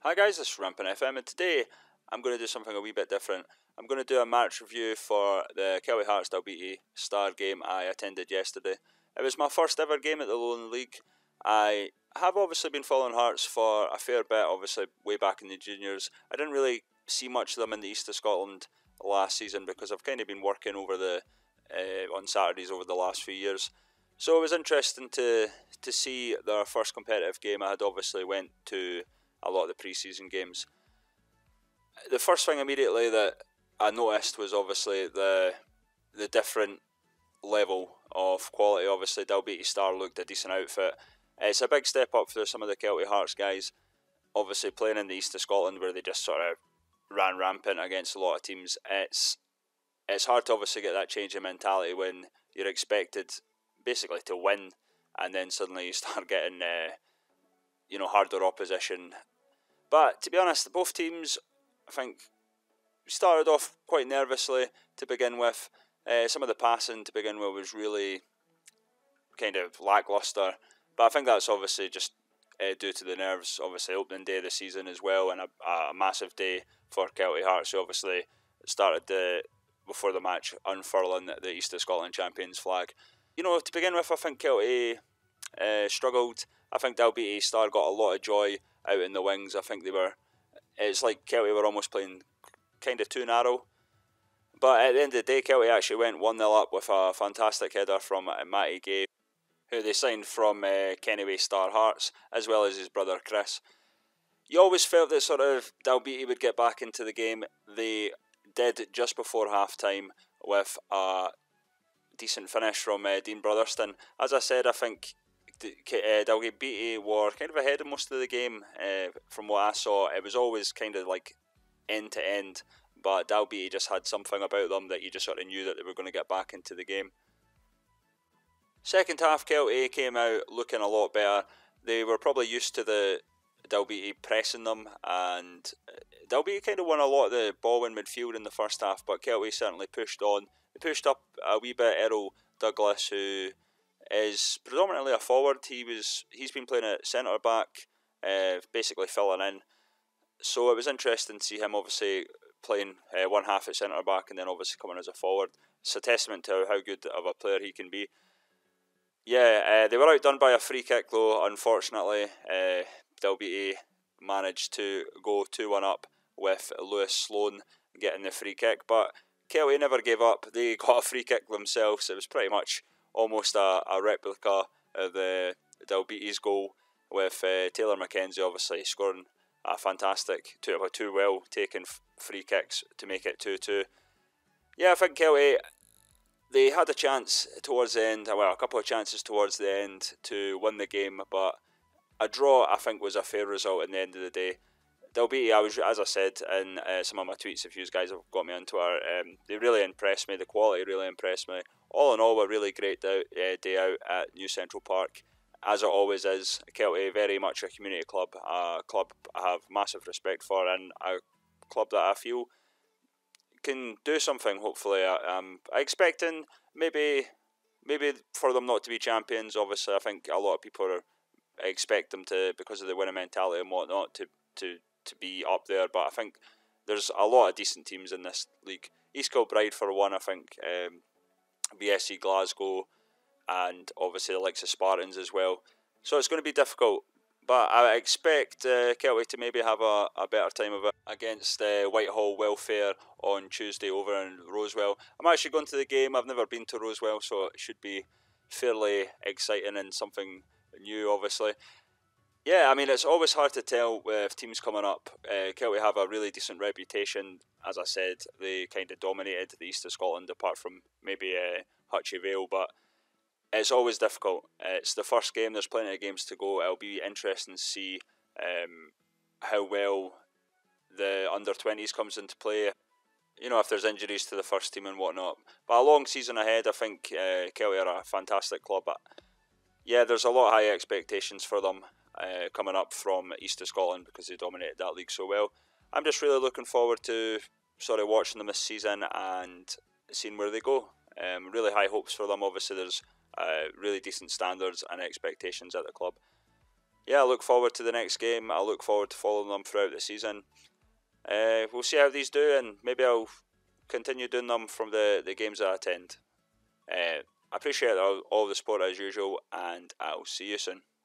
Hi guys, this is Rampant FM, and today I'm going to do something a wee bit different. I'm going to do a match review for the Kelty Hearts Dalbeattie Star game I attended yesterday. It was my first ever game at the Lowland League. I have obviously been following Hearts for a fair bit, obviously way back in the juniors. I didn't really see much of them in the east of Scotland last season because I've kind of been working over on Saturdays over the last few years. So it was interesting to see their first competitive game. I had obviously went to a lot of the pre-season games. The first thing immediately that I noticed was obviously the different level of quality. Obviously Dalbeattie Star looked a decent outfit. It's a big step up for some of the Kelty Hearts guys, obviously playing in the east of Scotland where they just sort of ran rampant against a lot of teams. It's hard to obviously get that change in mentality when you're expected basically to win and then suddenly you start getting harder opposition. But to be honest, both teams, I think, started off quite nervously to begin with. Some of the passing to begin with was really kind of lacklustre. But I think that's obviously just due to the nerves. Obviously, opening day of the season as well, and a massive day for Kelty Hearts, who obviously started before the match unfurling the East of Scotland champions flag. To begin with, I think Kelty struggled. I think Dalbeattie Star got a lot of joy out in the wings. I think it's like Kelty were almost playing kind of too narrow. But at the end of the day, Kelty actually went 1-0 up with a fantastic header from Matty Gay, who they signed from Kenny Star Hearts, as well as his brother Chris. You always felt that sort of Dalbeattie would get back into the game. They did just before half-time with a decent finish from Dean Brotherston. As I said, I think Dalbeattie were kind of ahead of most of the game. From what I saw, it was always kind of like end to end, but Dalbeattie just had something about them that you just sort of knew that they were going to get back into the game. Second half, Kelty came out looking a lot better. They were probably used to the Dalbeattie pressing them, and Dalbeattie kind of won a lot of the ball in midfield in the first half, but Kelty certainly pushed on. They pushed up a wee bit. Errol Douglas, who is predominantly a forward, he's been playing at centre back, basically filling in. So it was interesting to see him obviously playing one half at centre back and then obviously coming as a forward. It's a testament to how good of a player he can be. Yeah, they were outdone by a free kick though, unfortunately. Dalbeattie managed to go 2-1 up with Lewis Sloan getting the free kick, but Kelty never gave up. They got a free kick themselves. It was pretty much almost a replica of the Dalbeattie's goal, with Taylor Mackenzie obviously scoring a fantastic two well taken free kicks to make it 2-2. Yeah, I think Kelty, they had a chance towards the end, well, a couple of chances towards the end to win the game, but a draw I think was a fair result in the end of the day. Dalbeattie, as I said in some of my tweets, if you guys have got me on Twitter, they really impressed me. The quality really impressed me. All in all, a really great day out at New Central Park, as it always is. Kelty, very much a community club, a club I have massive respect for, and a club that I feel can do something. Hopefully, I'm expecting maybe for them not to be champions. Obviously, I think a lot of people expect them to, because of the winning mentality and whatnot, to be up there, but I think there's a lot of decent teams in this league. East Kilbride for one, I think, BSC Glasgow, and obviously the likes of Spartans as well. So it's going to be difficult, but I expect Kelty to maybe have a better time of it against Whitehall Welfare on Tuesday over in Rosewell. I'm actually going to the game. I've never been to Rosewell, so it should be fairly exciting and something new, obviously. Yeah, I mean, it's always hard to tell with teams coming up. Kelty have a really decent reputation. As I said, they kind of dominated the East of Scotland, apart from maybe Hutchie Vale, but it's always difficult. It's the first game, there's plenty of games to go. It'll be interesting to see how well the under-20s comes into play. If there's injuries to the first team and whatnot. But a long season ahead, I think Kelty are a fantastic club. But yeah, there's a lot of high expectations for them coming up from East of Scotland because they dominated that league so well. I'm just really looking forward to sort of watching them this season and seeing where they go. Really high hopes for them. Obviously, there's really decent standards and expectations at the club. yeah, I look forward to the next game. I look forward to following them throughout the season. We'll see how these do, and maybe I'll continue doing them from the games that I attend. I appreciate all the support as usual, and I'll see you soon.